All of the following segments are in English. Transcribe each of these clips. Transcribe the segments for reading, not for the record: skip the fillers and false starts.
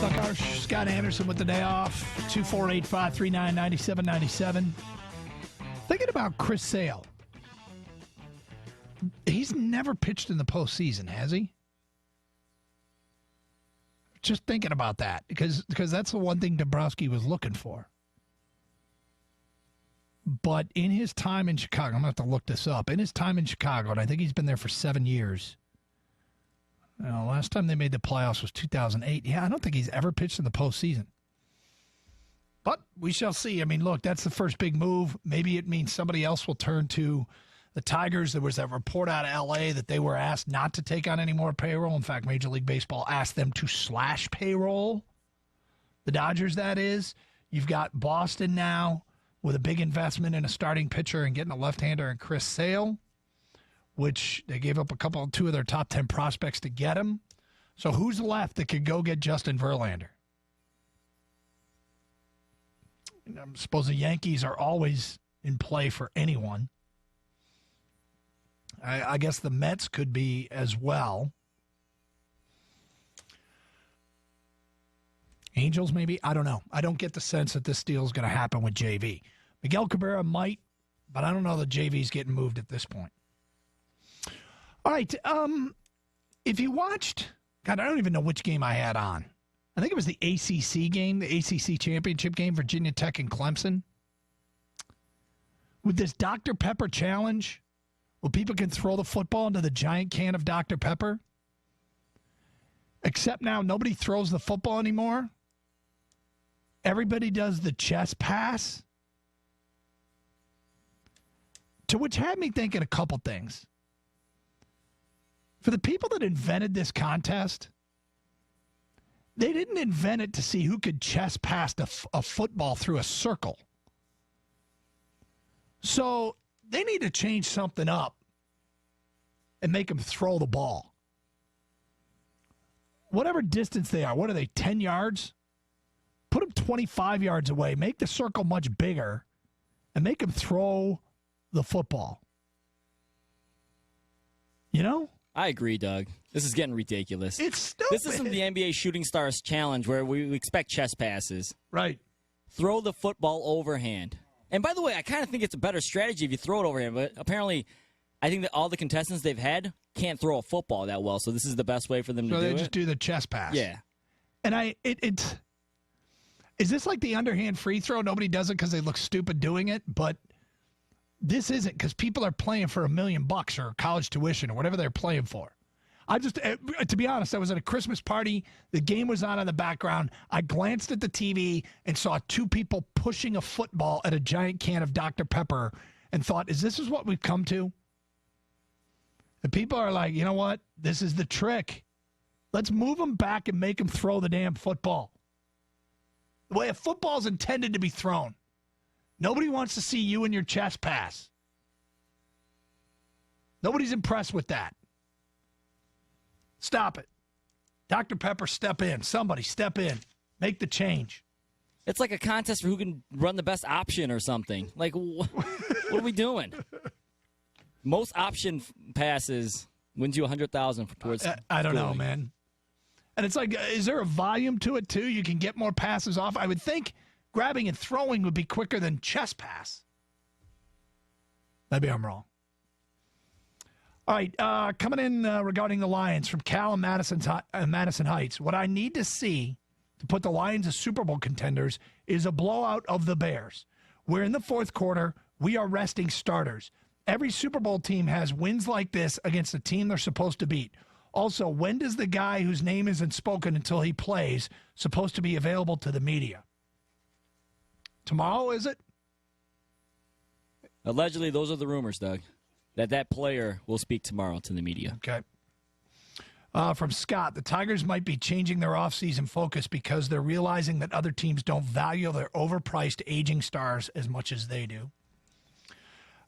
Karsch, Scott Anderson with the day off. 248-539-9797. Thinking about Chris Sale. He's never pitched in the postseason, has he? Just thinking about that because that's the one thing Dombrowski was looking for. But in his time in Chicago, I'm going to have to look this up. In his time in Chicago, and I think he's been there for 7 years. Last time they made the playoffs was 2008. Yeah, I don't think he's ever pitched in the postseason. But we shall see. I mean, look, that's the first big move. Maybe it means somebody else will turn to the Tigers. There was that report out of L.A. that they were asked not to take on any more payroll. In fact, Major League Baseball asked them to slash payroll. The Dodgers, that is. You've got Boston now with a big investment in a starting pitcher and getting a left-hander in Chris Sale, which they gave up two of their top 10 prospects to get him. So who's left that could go get Justin Verlander? I suppose the Yankees are always in play for anyone. I guess the Mets could be as well. Angels, maybe? I don't know. I don't get the sense that this deal is going to happen with JV. Miguel Cabrera might, but I don't know that JV's getting moved at this point. All right. If you watched, God, I don't even know which game I had on. I think it was the ACC game, the ACC championship game, Virginia Tech and Clemson. With this Dr. Pepper challenge, where people can throw the football into the giant can of Dr. Pepper. Except now nobody throws the football anymore. Everybody does the chest pass. To which had me thinking a couple things. For the people that invented this contest, they didn't invent it to see who could chest pass a football through a circle. So they need to change something up and make them throw the ball. Whatever distance they are, what are they, 10 yards? Put them 25 yards away, make the circle much bigger, and make them throw the football. You know? I agree, Doug. This is getting ridiculous. It's stupid. This isn't the NBA Shooting Stars Challenge where we expect chest passes. Right. Throw the football overhand. And by the way, I kind of think it's a better strategy if you throw it overhand, but apparently I think that all the contestants they've had can't throw a football that well, so this is the best way for them to do it. So they just do the chest pass. Yeah. And is this like the underhand free throw? Nobody does it because they look stupid doing it, but this isn't because people are playing for $1 million or college tuition or whatever they're playing for. To be honest, I was at a Christmas party. The game was on in the background. I glanced at the TV and saw two people pushing a football at a giant can of Dr. Pepper and thought, is this what we've come to? The people are like, you know what? This is the trick. Let's move them back and make them throw the damn football. The way a football is intended to be thrown. Nobody wants to see you and your chest pass. Nobody's impressed with that. Stop it. Dr. Pepper, step in. Somebody step in. Make the change. It's like a contest for who can run the best option or something. Like, what are we doing? Most option passes wins you $100,000 towards. I don't know, man. And it's like, is there a volume to it too? You can get more passes off. I would think grabbing and throwing would be quicker than chest pass. Maybe I'm wrong. All right, coming in regarding the Lions from Cal and Madison Heights. What I need to see to put the Lions as Super Bowl contenders is a blowout of the Bears. We're in the fourth quarter. We are resting starters. Every Super Bowl team has wins like this against a team they're supposed to beat. Also, when does the guy whose name isn't spoken until he plays supposed to be available to the media? Tomorrow, is it? Allegedly, those are the rumors, Doug. That player will speak tomorrow to the media. Okay. From Scott, the Tigers might be changing their offseason focus because they're realizing that other teams don't value their overpriced aging stars as much as they do.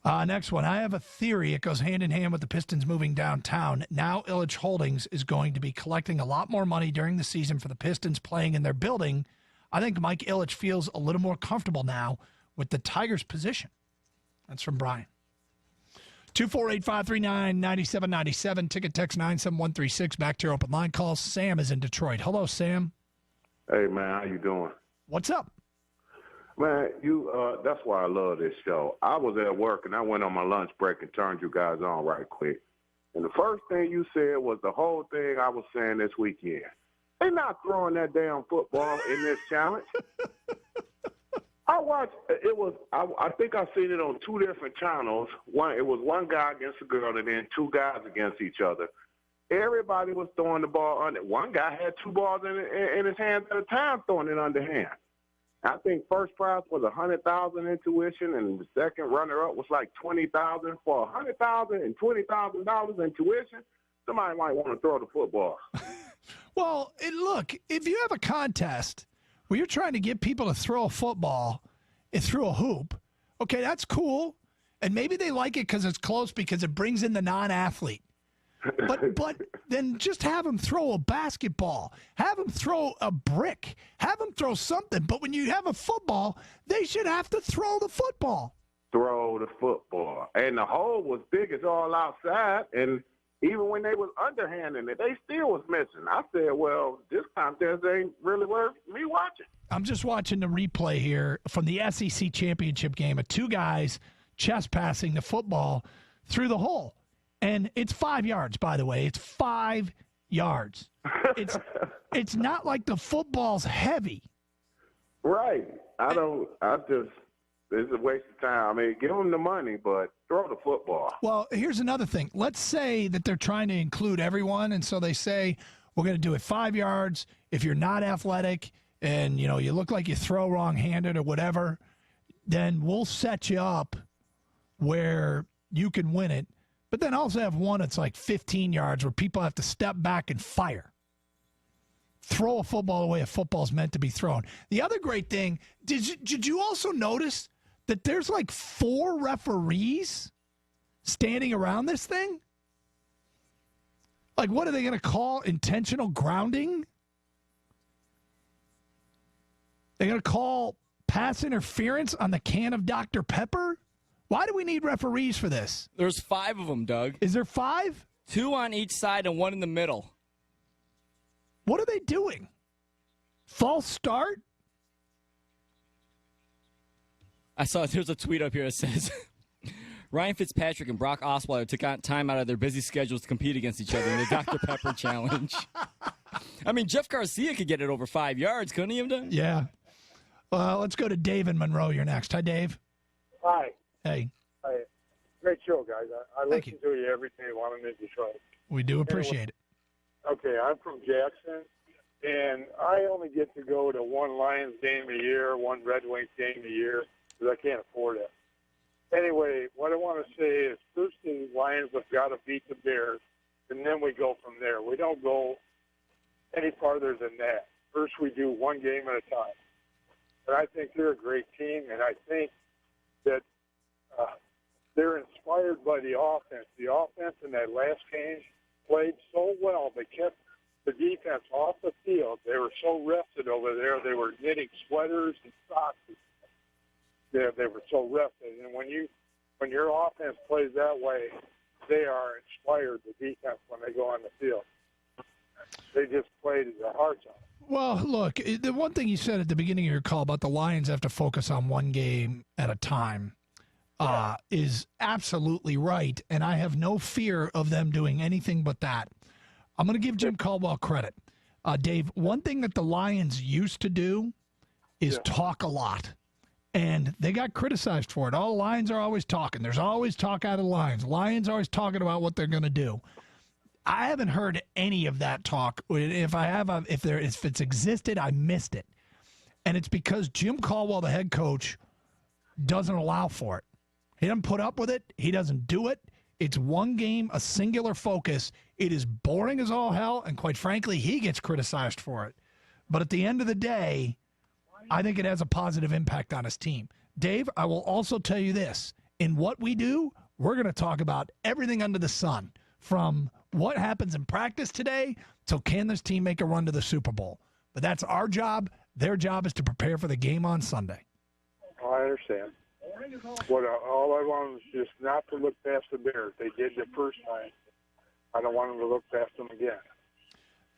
Next one. I have a theory. It goes hand in hand with the Pistons moving downtown. Now Ilitch Holdings is going to be collecting a lot more money during the season for the Pistons playing in their building. I think Mike Ilitch feels a little more comfortable now with the Tigers' position. That's from Brian. 248-539-9797. Ticket text 97136. Back to your open line calls. Sam is in Detroit. Hello, Sam. Hey, man, how you doing? What's up? Man, that's why I love this show. I was at work, and I went on my lunch break and turned you guys on right quick. And the first thing you said was the whole thing I was saying this weekend. They're not throwing that damn football in this challenge. I think I seen it on two different channels. It was one guy against a girl and then two guys against each other. Everybody was throwing the ball under. One guy had two balls in his hands at a time, throwing it underhand. I think first prize was $100,000 in tuition, and the second runner-up was like $20,000 for $100,000 and $20,000 in tuition. Somebody might want to throw the football. Well, look, if you have a contest where you're trying to get people to throw a football through a hoop, okay, that's cool, and maybe they like it because it's close because it brings in the non-athlete. But then just have them throw a basketball, have them throw a brick, have them throw something. But when you have a football, they should have to throw the football. Throw the football. And the hole was big as all outside, and even when they was underhanding it, they still was missing. I said, well, this contest ain't really worth me watching. I'm just watching the replay here from the SEC championship game of two guys chest passing the football through the hole. And it's 5 yards, by the way. It's 5 yards. It's not like the football's heavy. Right. It's a waste of time. I mean, give them the money, but throw the football. Well, here's another thing. Let's say that they're trying to include everyone, and so they say, we're going to do it 5 yards. If you're not athletic and, you look like you throw wrong-handed or whatever, then we'll set you up where you can win it. But then also have one that's like 15 yards where people have to step back and fire. Throw a football the way a football's meant to be thrown. The other great thing, did you also notice that there's like 4 referees standing around this thing? Like, what are they going to call intentional grounding? They're going to call pass interference on the can of Dr. Pepper? Why do we need referees for this? There's 5 of them, Doug. Is there 5? 2 on each side and 1 in the middle. What are they doing? False start? I saw there's a tweet up here that says Ryan Fitzpatrick and Brock Osweiler took time out of their busy schedules to compete against each other in the Dr. Pepper Challenge. I mean, Jeff Garcia could get it over 5 yards, couldn't he have done? Yeah. Let's go to Dave in Monroe. You're next. Hi, Dave. Hi. Hey. Hi. Great show, guys. I Thank listen to you every day while I'm in Detroit. We do appreciate it. Okay, I'm from Jackson, and I only get to go to one Lions game a year, one Red Wings game a year, because I can't afford it. Anyway, what I want to say is first the Lions have got to beat the Bears, and then we go from there. We don't go any farther than that. First, we do one game at a time. And I think they're a great team, and I think that they're inspired by the offense. The offense in that last game played so well. They kept the defense off the field. They were so rested over there. They were knitting sweaters and socks. They were so rested. And when your offense plays that way, they are inspired, the defense, when they go on the field. They just played their hearts out. Well, look, the one thing you said at the beginning of your call about the Lions have to focus on one game at a time is absolutely right, and I have no fear of them doing anything but that. I'm going to give Jim Caldwell credit. Dave, one thing that the Lions used to do is talk a lot, and they got criticized for it. All the Lions are always talking. There's always talk out of the Lions. Lions are always talking about what they're going to do. I haven't heard any of that talk. If I have, if it's existed, I missed it. And it's because Jim Caldwell, the head coach, doesn't allow for it. He doesn't put up with it. He doesn't do it. It's one game, a singular focus. It is boring as all hell, and quite frankly, he gets criticized for it. But at the end of the day, I think it has a positive impact on his team. Dave, I will also tell you this. In what we do, we're going to talk about everything under the sun, from what happens in practice today till can this team make a run to the Super Bowl. But that's our job. Their job is to prepare for the game on Sunday. I understand. All I want is just not to look past the Bears. They did the first time. I don't want them to look past them again.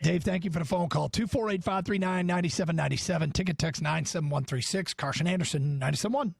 Dave, thank you for the phone call. 248-539-9797. Ticket text 97136. Karsch and Anderson, 97.1.